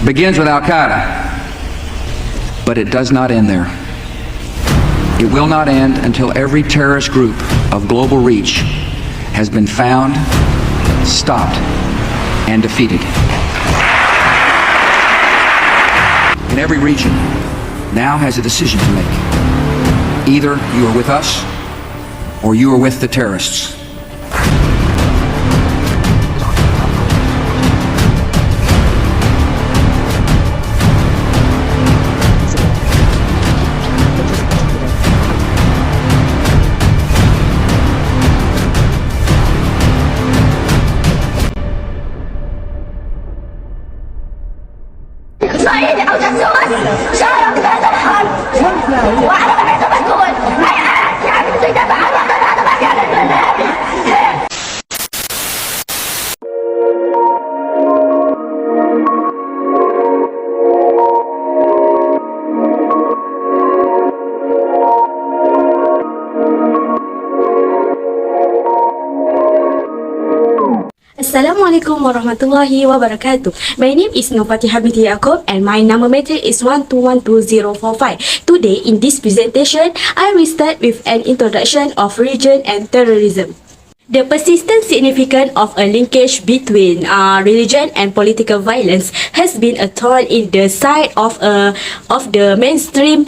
begins with Al-Qaeda, but it does not end there. It will not end until every terrorist group of global reach has been found, stopped, and defeated. And every region now has a decision to make. Either you are with us or you are with the terrorists. صعيدي أو جاسوس شارك بهذا الحرب وأنا بعد مسؤول أي أحد يعني تريد أفعل هذا ما كان المنهج. Assalamualaikum warahmatullahi wabarakatuh. My name is Nofatiha binti Yaakob and my number matric is 1212045. Today in this presentation, I will start with an introduction of region and terrorism. The persistent significance of a linkage between religion and political violence has been a thorn in the side of the mainstream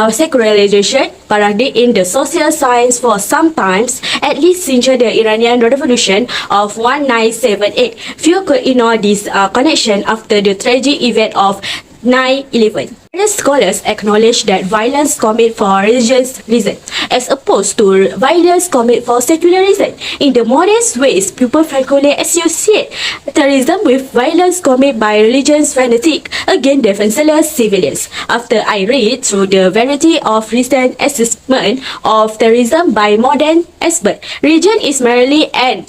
secularization paradigm in the social science for some times, at least since the Iranian Revolution of 1978. Few could ignore this connection after the tragic event of 9/11. Various scholars acknowledge that violence committed for religious reasons, as opposed to violence committed for secular reasons. In the modest ways, people frequently associate terrorism with violence committed by religious fanatics against defenseless civilians. After I read through the variety of recent assessment of terrorism by modern experts, religion is merely an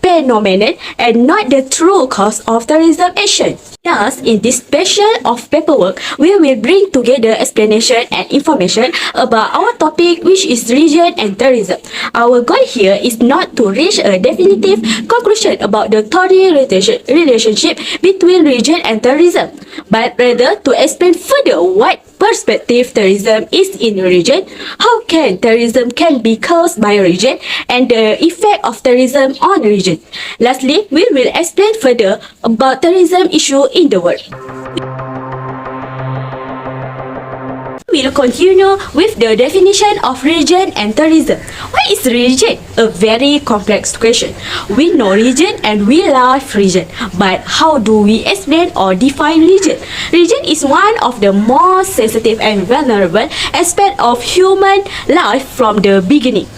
phenomenon and not the true cause of terrorism action. Thus, in this special of paperwork, we will bring together explanation and information about our topic, which is religion and terrorism. Our goal here is not to reach a definitive conclusion about the thorny relationship between religion and terrorism, but rather to explain further what perspective terrorism is in religion, how terrorism can be caused by religion, and the effect of terrorism on religion. Lastly, we will explain further about terrorism issue in the world. We will continue with the definition of religion and terrorism. What is religion? A very complex question. We know religion and we love religion, but how do we explain or define religion? Religion is one of the most sensitive and vulnerable aspects of human life from the beginning.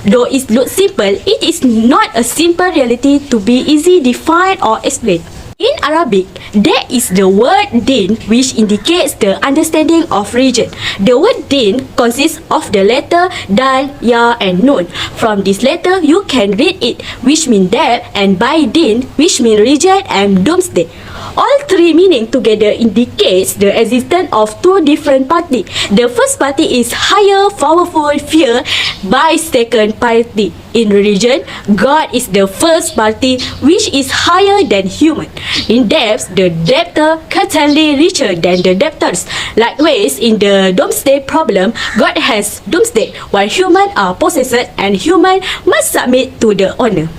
Though it looks simple, it is not a simple reality to be easily defined or explained. In Arabic, there is the word din, which indicates the understanding of religion. The word din consists of the letter dal, ya, and nun. From this letter, you can read it, which means death, and by din, which means religion and doomsday. All three meaning together indicates the existence of two different parties. The first party is higher, powerful, fear by second party. In religion, God is the first party which is higher than human. In depth, the debtor certainly richer than the debtors. Likewise, in the doomsday problem, God has doomsday, while humans are possessed and human must submit to the owner.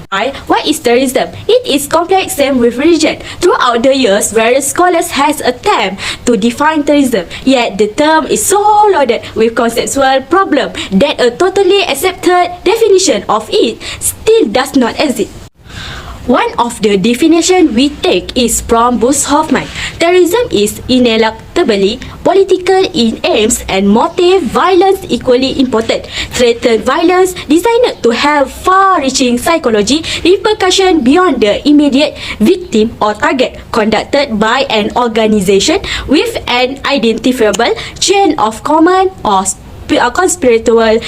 What is terrorism? It is complex, same with religion. Throughout the years, various scholars has attempted to define terrorism, yet the term is so loaded with conceptual problem that a totally accepted definition of it still does not exist. One of the definitions we take is from Bruce Hoffman. Terrorism is ineluctably political in aims and motive, violence equally important. Threatened violence designed to have far-reaching psychology repercussion beyond the immediate victim or target, conducted by an organization with an identifiable chain of command or conspiratorial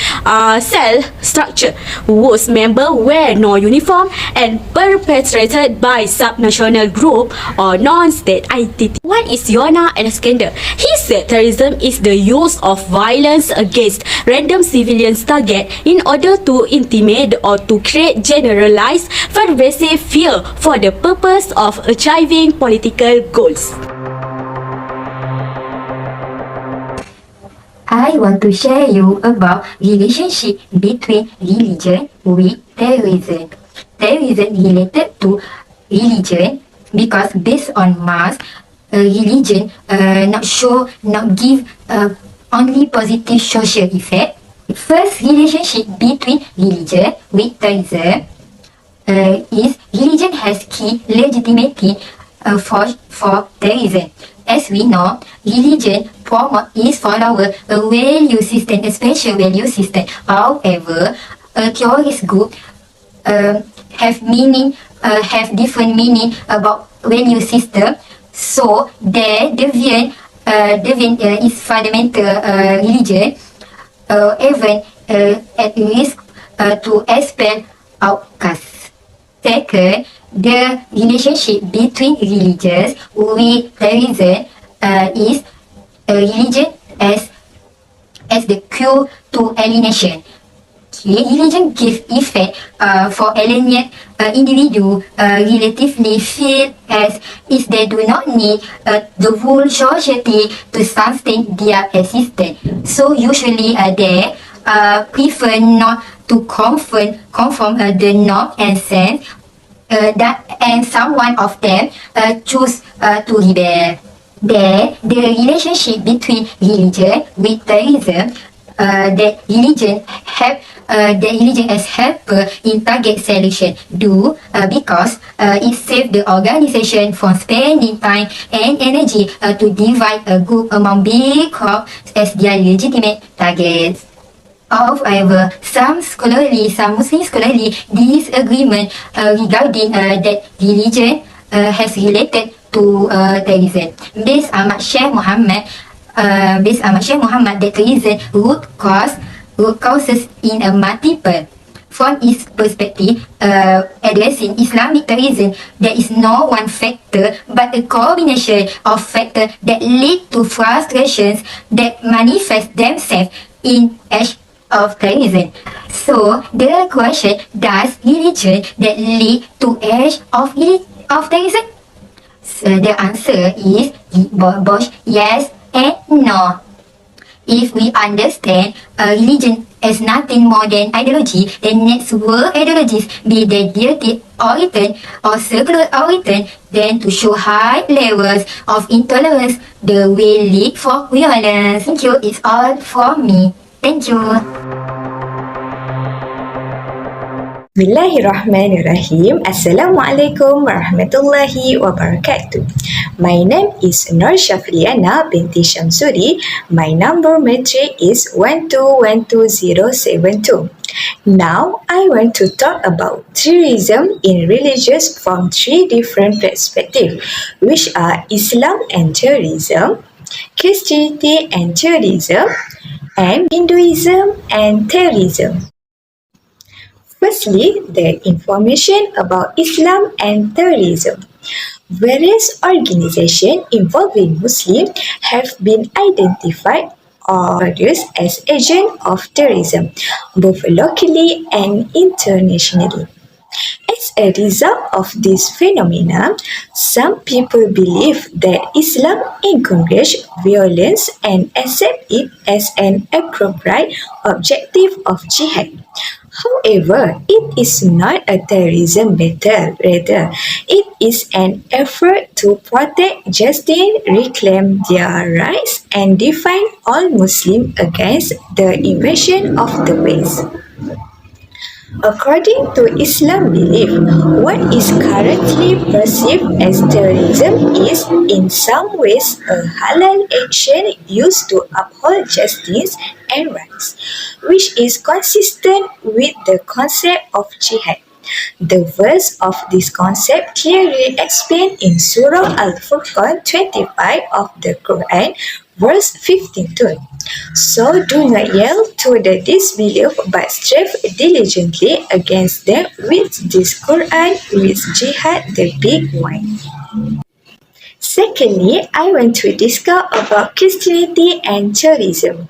cell structure, whose members wear no uniform and perpetrated by subnational group or non-state entity. One is Yona Alexander. He said terrorism is the use of violence against random civilian target in order to intimidate or to create generalized pervasive fear for the purpose of achieving political goals. I want to share you about relationship between religion with terrorism. Terrorism related to religion because based on mass, religion not give only positive social effect. First relationship between religion with terrorism is religion has key legitimacy for terrorism. As we know, religion promote its follower a value system, a special value system. However, a terrorist group have different meaning about value system. So their deviant is fundamental religion, even at risk to expel outcasts. Second, the relationship between religions with terrorism is religion as the cure to alienation. Religion gives effect for alienate individual relatively feel as if they do not need the whole society to sustain their existence. So usually they prefer not to conform the norm and sense and some one of them choose to rebel. Then the relationship between religion with terrorism, that religion as helper in target selection because it saves the organization from spending time and energy to divide a group among big crowds as their legitimate targets. However, some Muslim scholarly disagreement regarding that religion has related to terrorism. Based on Sheikh Muhammad, that terrorism root causes in a multiple. From its perspective, addressing Islamic terrorism, there is no one factor but a combination of factors that lead to frustrations that manifest themselves in acts of terrorism. So the question, does religion that lead to acts of terrorism? So the answer is both yes and no. If we understand religion as nothing more than ideology, then next were ideologies, be they deity oriented or secular oriented, then to show high levels of intolerance, the way lead for violence. Thank you. It's all from me. Thank you. Bismillahirrahmanirrahim. Assalamualaikum warahmatullahi wabarakatuh. My name is Nur Shafriana binti Shamsuri. My number matric is 1212072. Now I want to talk about terrorism in religions from three different perspectives, which are Islam and terrorism, Christianity and terrorism, and Hinduism and terrorism. Firstly, the information about Islam and terrorism. Various organizations involving Muslims have been identified or produced as agents of terrorism, both locally and internationally. As a result of this phenomenon, some people believe that Islam encourages violence and accept it as an appropriate objective of jihad. However, it is not a terrorism battle, rather, it is an effort to protect justice, reclaim their rights, and defend all Muslims against the invasion of the West. According to Islam belief, what is currently perceived as terrorism is in some ways a halal action used to uphold justice and rights, which is consistent with the concept of jihad. The verse of this concept clearly explained in Surah Al-Furqan 25 of the Quran, verse 52. So do not yield to the disbelief, but strive diligently against them with this Quran, with jihad the big one. Secondly, I want to discuss about Christianity and terrorism.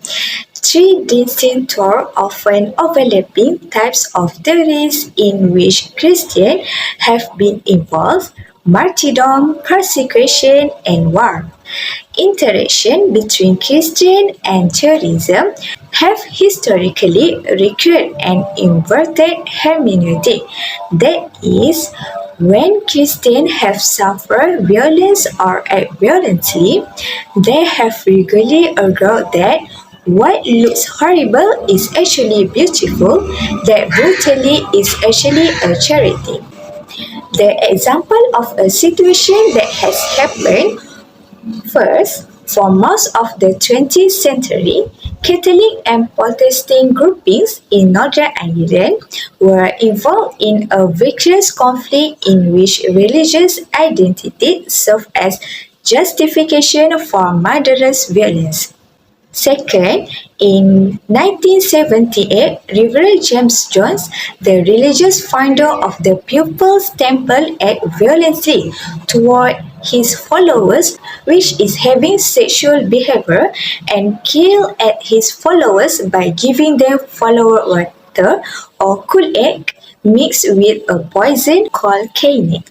Three distinct or often overlapping types of terrorists in which Christians have been involved martyrdom, persecution, and war. Interaction between Christian and terrorism have historically required an inverted hermeneutic. That is, when Christians have suffered violence or act violently, they have regularly argued that what looks horrible is actually beautiful, that brutality is actually a charity. The example of a situation that has happened first, for most of the 20th century, Catholic and Protestant groupings in Northern Ireland were involved in a vigorous conflict in which religious identity served as justification for murderous violence. Second, in 1978, Reverend James Jones, the religious founder of the People's Temple, acted violently toward his followers, which is having sexual behavior, and killed at his followers by giving them flower water or Kool-Aid mixed with a poison called cyanide.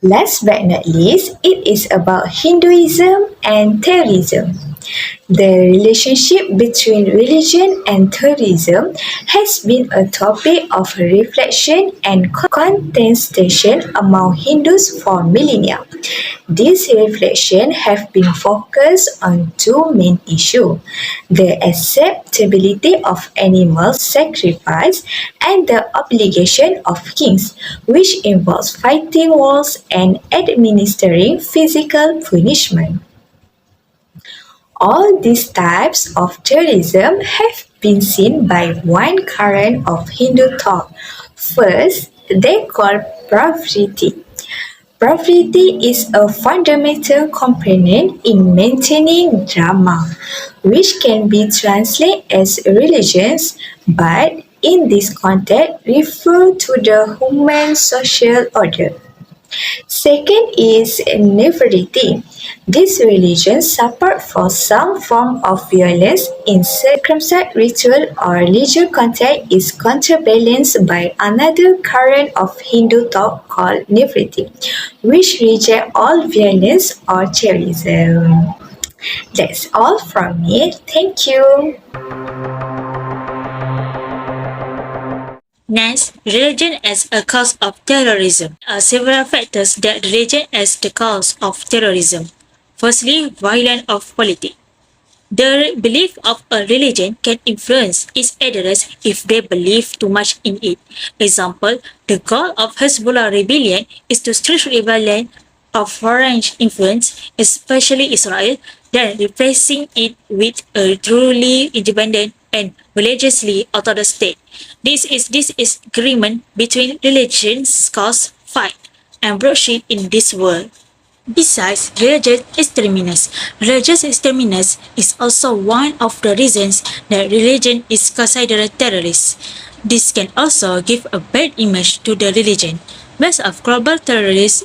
Last but not least, it is about Hinduism and terrorism. The relationship between religion and terrorism has been a topic of reflection and contestation among Hindus for millennia. These reflections have been focused on two main issues: the acceptability of animal sacrifice and the obligation of kings, which involves fighting wars and administering physical punishment. All these types of terrorism have been seen by one current of Hindu thought. First, they call poverty. Poverty is a fundamental component in maintaining Dharma, which can be translated as religions, but in this context refer to the human social order. Second is nephritis. This religion support for some form of violence in circumcised ritual or religious context is counterbalanced by another current of Hindu thought called nephritis, which reject all violence or terrorism. That's all from me. Thank you. Next, religion as a cause of terrorism. There are several factors that religion as the cause of terrorism. Firstly, violence of politics. The belief of a religion can influence its adherents if they believe too much in it. Example, the goal of Hezbollah rebellion is to strip rebellion of foreign influence, especially Israel, then replacing it with a truly independent and religiously orthodox state. This is agreement between religions cause fight and bloodshed in this world. Besides religious extremism is also one of the reasons that religion is considered terrorist. This can also give a bad image to the religion. Most of global terrorist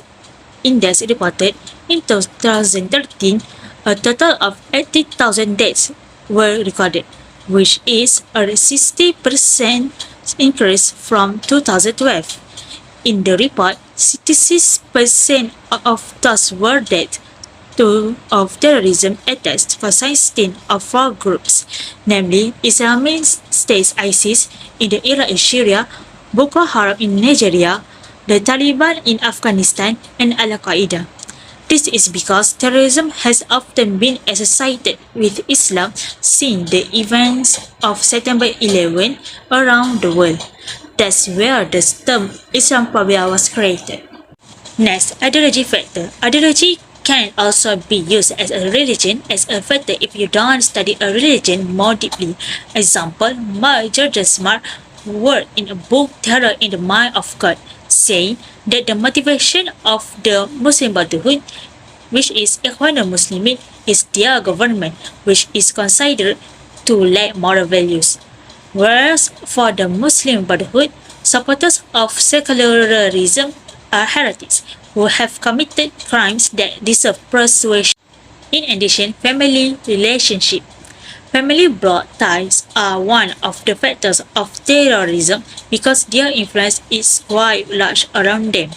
index reported in 2013, a total of 80,000 deaths were recorded, which is a 60% increase from 2012. In the report, 66% of those were dead of terrorism attacks consisting of four groups, namely Islamic State ISIS in the Iraq and Syria, Boko Haram in Nigeria, the Taliban in Afghanistan, and Al-Qaeda. This is because terrorism has often been associated with Islam since the events of September 11 around the world. That's where the term Islamophobia was created. Next, ideology factor. Ideology can also be used as a religion as a factor if you don't study a religion more deeply. Example, George Smart wrote in a book Terror in the Mind of God, saying that the motivation of the Muslim Brotherhood, which is Ikhwan al-Muslimin, is their government, which is considered to lack moral values. Whereas for the Muslim Brotherhood, supporters of secularism are heretics who have committed crimes that deserve persecution. In addition, family relationship. Family blood ties are one of the factors of terrorism because their influence is quite large around them.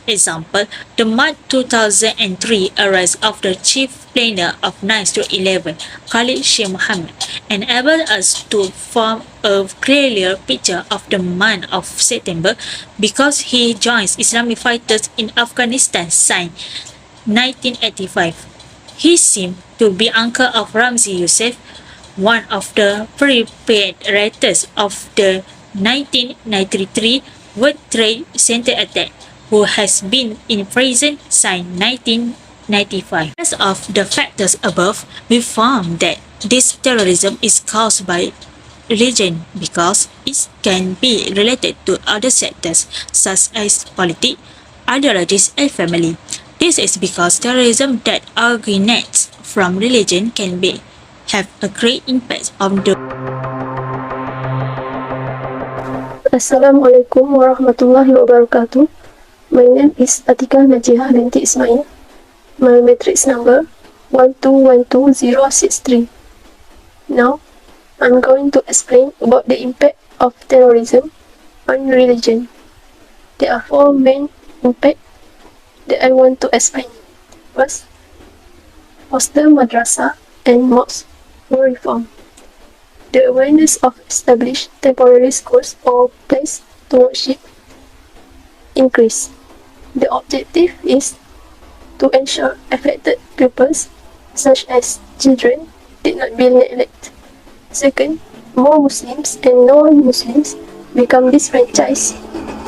Example, the March 2003 arrest of the chief planner of 9/11, Khalid Sheikh Mohammed, enabled us to form a clearer picture of the month of September because he joins Islamic fighters in Afghanistan since 1985. He seemed to be uncle of Ramzi Youssef, one of the perpetrators of the 1993 World Trade Center attack, who has been in prison since 1995. As of the factors above, we found that this terrorism is caused by religion because it can be related to other sectors such as politics, ideologies, and family. This is because terrorism that originates from religion can have a great impact on the Assalamualaikum warahmatullahi wabarakatuh. My name is Atika Najihah binti Ismail. My matrix number 1212063. Now, I'm going to explain about the impact of terrorism on religion. There are 4 main impacts that I want to explain. First, hostel madrasah and mosques were reformed. The awareness of established temporary schools or places to worship increase. The objective is to ensure affected pupils, such as children, did not be neglected. Second, more Muslims and non-Muslims become disfranchised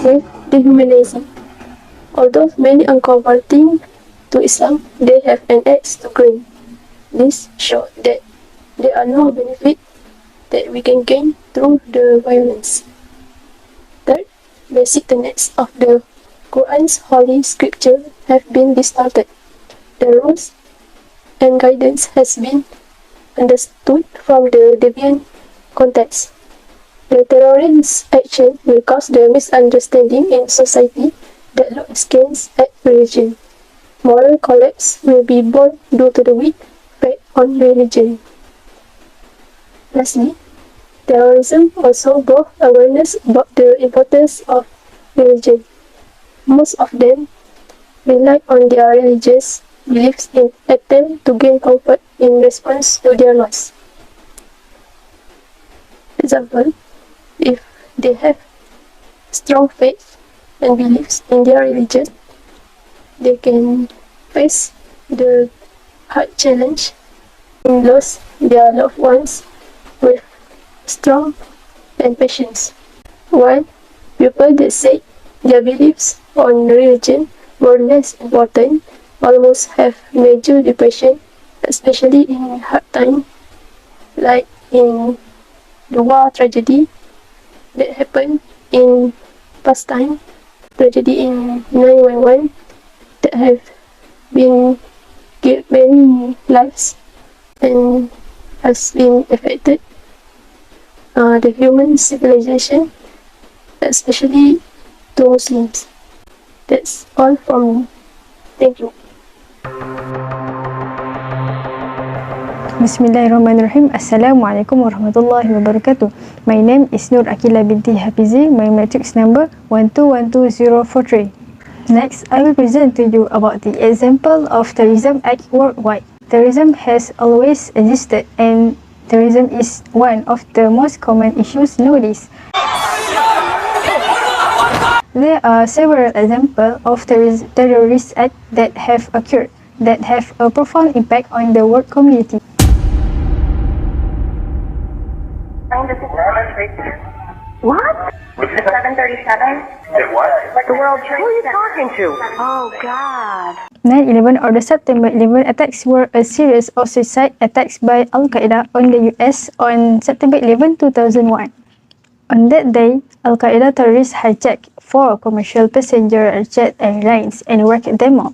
with dehumanizing. Although many are converting to Islam, they have an axe to grind. This shows that there are no benefits that we can gain through the violence. Third, basic tenets of the Quran's holy scripture have been distorted. The rules and guidance has been understood from the deviant context. The terrorist action will cause the misunderstanding in society that look askance at religion. Moral collapse will be born due to the weak faith on religion. Lastly, terrorism also brought awareness about the importance of religion. Most of them rely on their religious beliefs in attempt to gain comfort in response to their loss. Example, if they have strong faith and beliefs in their religion, they can face the hard challenge and lose their loved ones with strong and patience. While people that say their beliefs on religion were less important almost have major depression, especially in hard time, like in the war tragedy that happened in past time, tragedy in 911 that have been killed many lives and has been affected the human civilization, especially to Muslims. That's all from me. Thank you. Bismillahirrahmanirrahim. Assalamualaikum warahmatullahi wabarakatuh. My name is Nur Akila binti Hafizi. My matrix number 1212043. Next, I will present to you about the example of terrorism act worldwide. Terrorism has always existed, and terrorism is one of the most common issues nowadays. There are several examples of terrorist acts that have occurred that have a profound impact on the world community. What? The 737? The World Trade Center. Who are you talking to? Oh, God. 9/11 or the September 11 attacks were a series of suicide attacks by Al-Qaeda on the US on September 11, 2001. On that day, Al-Qaeda terrorists hijacked 4 commercial passenger jet airlines and wrecked them all.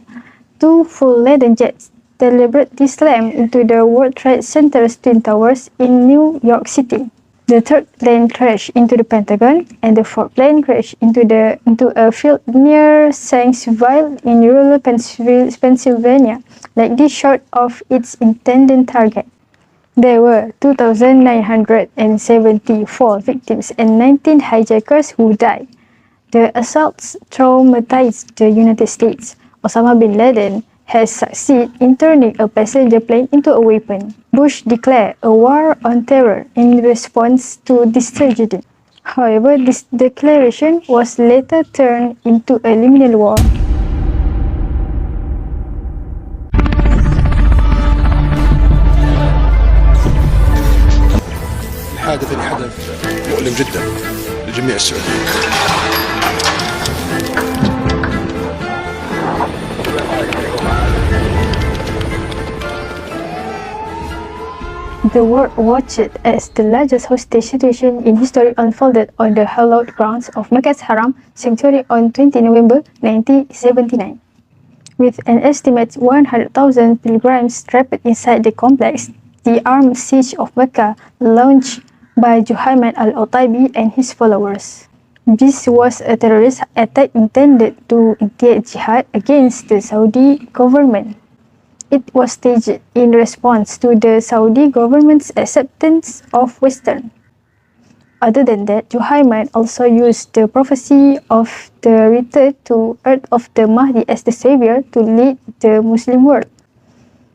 2 full-laden jets deliberately slammed into the World Trade Center's Twin Towers in New York City. The 3rd plane crashed into the Pentagon, and the 4th plane crashed into a field near Shanksville in rural Pennsylvania, likely short of its intended target. There were 2,974 victims and 19 hijackers who died. The assaults traumatized the United States. Osama bin Laden has succeeded in turning a passenger plane into a weapon. Bush declared a war on terror in response to this tragedy. However, this declaration was later turned into a liminal war. الحادث اللي حدث مؤلم جدا لجميع السعوديين. The world watched as the largest hostage situation in history unfolded on the hallowed grounds of Mecca's Haram sanctuary on 20 November 1979. With an estimated 100,000 pilgrims trapped inside the complex, the armed siege of Mecca launched by Juhayman al-Otaibi and his followers. This was a terrorist attack intended to initiate jihad against the Saudi government. It was staged in response to the Saudi government's acceptance of Western. Other than that, Juhayman also used the prophecy of the return to earth of the Mahdi as the savior to lead the Muslim world.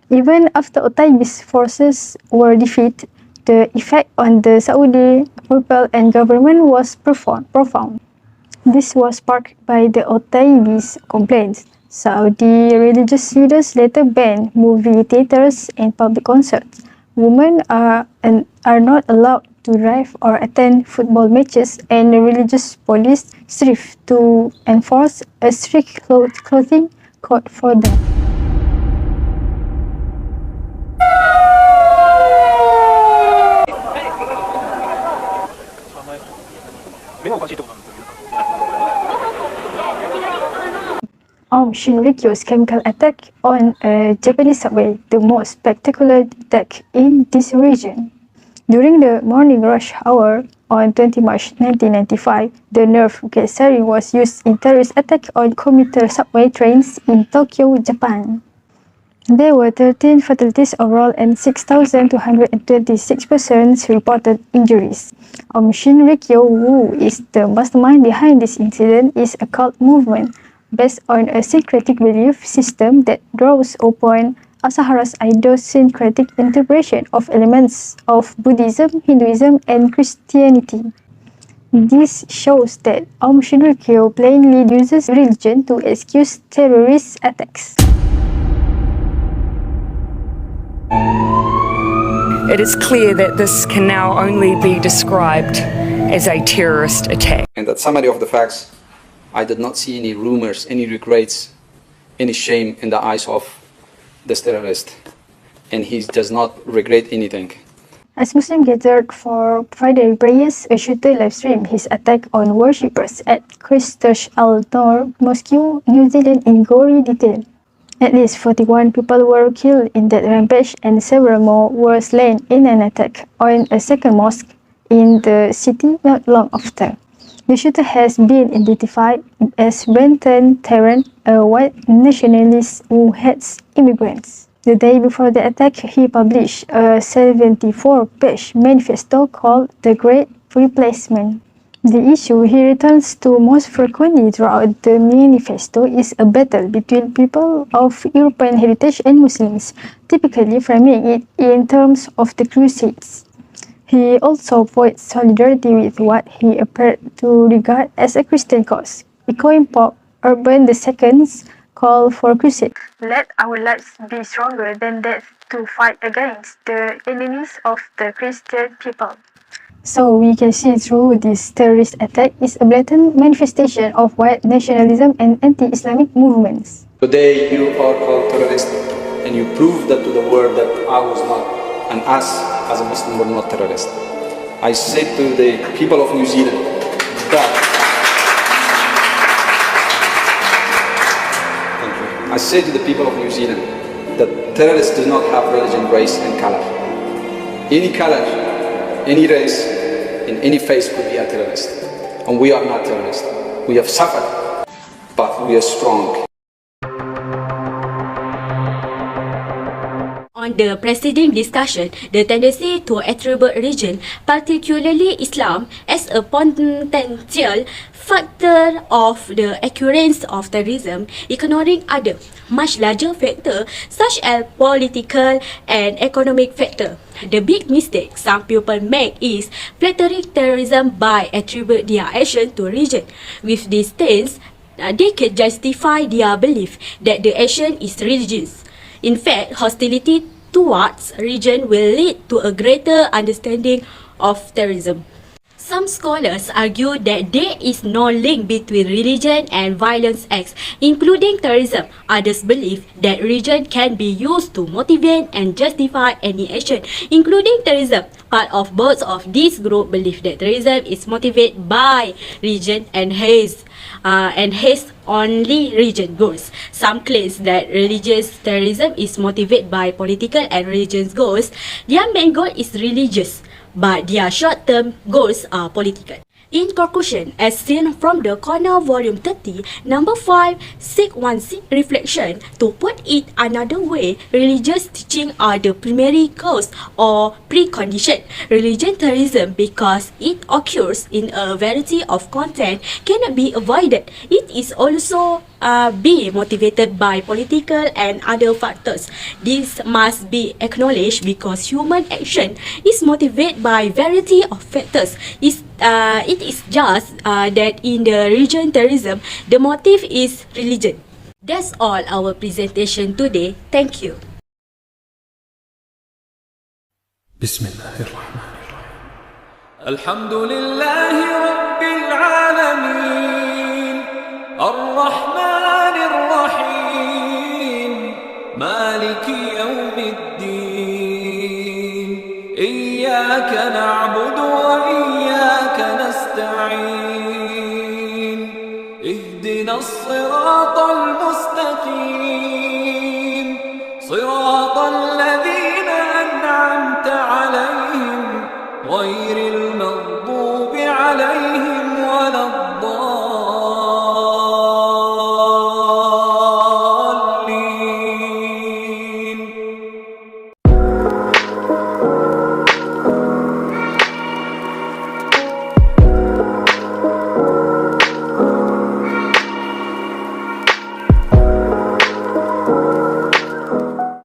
Even after Otaibi's forces were defeated, the effect on the Saudi people and government was profound. This was sparked by the Otaibi's complaints. Saudi religious leaders later banned movie theaters and public concerts. Women are not allowed to drive or attend football matches, and the religious police strive to enforce a strict clothing code for them. Shinrikyo's chemical attack on a Japanese subway, the most spectacular attack in this region. During the morning rush hour on 20 March 1995, the nerve gas sarin was used in terrorist attack on commuter subway trains in Tokyo, Japan. There were 13 fatalities overall and 6,226 persons reported injuries. Shinrikyo, who is the mastermind behind this incident, is a cult movement based on a syncretic belief system that draws upon Asahara's idiosyncratic interpretation of elements of Buddhism, Hinduism, and Christianity. This shows that Shinrikyo plainly uses religion to excuse terrorist attacks. It is clear that this can now only be described as a terrorist attack. And that summary of the facts, I did not see any rumors, any regrets, any shame in the eyes of this terrorist. And he does not regret anything. As Muslims gathered for Friday prayers, a shooter livestreamed his attack on worshippers at Christchurch Al-Noor Mosque, New Zealand in gory detail. At least 41 people were killed in that rampage and several more were slain in an attack on a second mosque in the city not long after. The shooter has been identified as Brenton Tarrant, a white nationalist who hates immigrants. The day before the attack, he published a 74-page manifesto called The Great Replacement. The issue he returns to most frequently throughout the manifesto is a battle between people of European heritage and Muslims, typically framing it in terms of the Crusades. He also voiced solidarity with what he appeared to regard as a Christian cause, echoing Pope Urban II's call for crusade. Let our lives be stronger than death to fight against the enemies of the Christian people. So we can see through this terrorist attack is a blatant manifestation of white nationalism and anti-Islamic movements. Today you are called terrorists, and you prove that to the world that I was not, and us as a Muslim were not terrorists. I said to the people of New Zealand that I said to the people of New Zealand that terrorists do not have religion, race and color. Any color, any race, in any face could be a terrorist. And we are not terrorists. We have suffered, but we are strong. on the preceding discussion, the tendency to attribute religion, particularly Islam, as a potential factor of the occurrence of terrorism, ignoring other, much larger factors such as political and economic factors. The big mistake some people make is flattering terrorism by attribute their action to religion. With this stance, they can justify their belief that the action is religious. In fact, hostility towards religion will lead to a greater understanding of terrorism. Some scholars argue that there is no link between religion and violence acts, including terrorism. Others believe that religion can be used to motivate and justify any action, including terrorism. Part of both of these groups believe that terrorism is motivated by religion and has only religion goals. Some claims that religious terrorism is motivated by political and religious goals. Their main goal is religious, but their short-term goals are political. In conclusion, as seen from the corner volume 30, number 5, seek one seek reflection. To put it another way, religious teaching are the primary cause or precondition. Religion terrorism, because it occurs in a variety of content, cannot be avoided. It is also be motivated by political and other factors. This must be acknowledged because human action is motivated by variety of factors. It is just that in the religion terrorism, the motive is religion. That's all our presentation today. Thank you. بسم الله الرحمن الرحيم الحمد لله رب العالمين الرحمن الرحيم مالك يوم الدين إياك نعبد وإياك نستعين اهدنا الصراط المستقيم صراط الذين أنعمت عليهم غير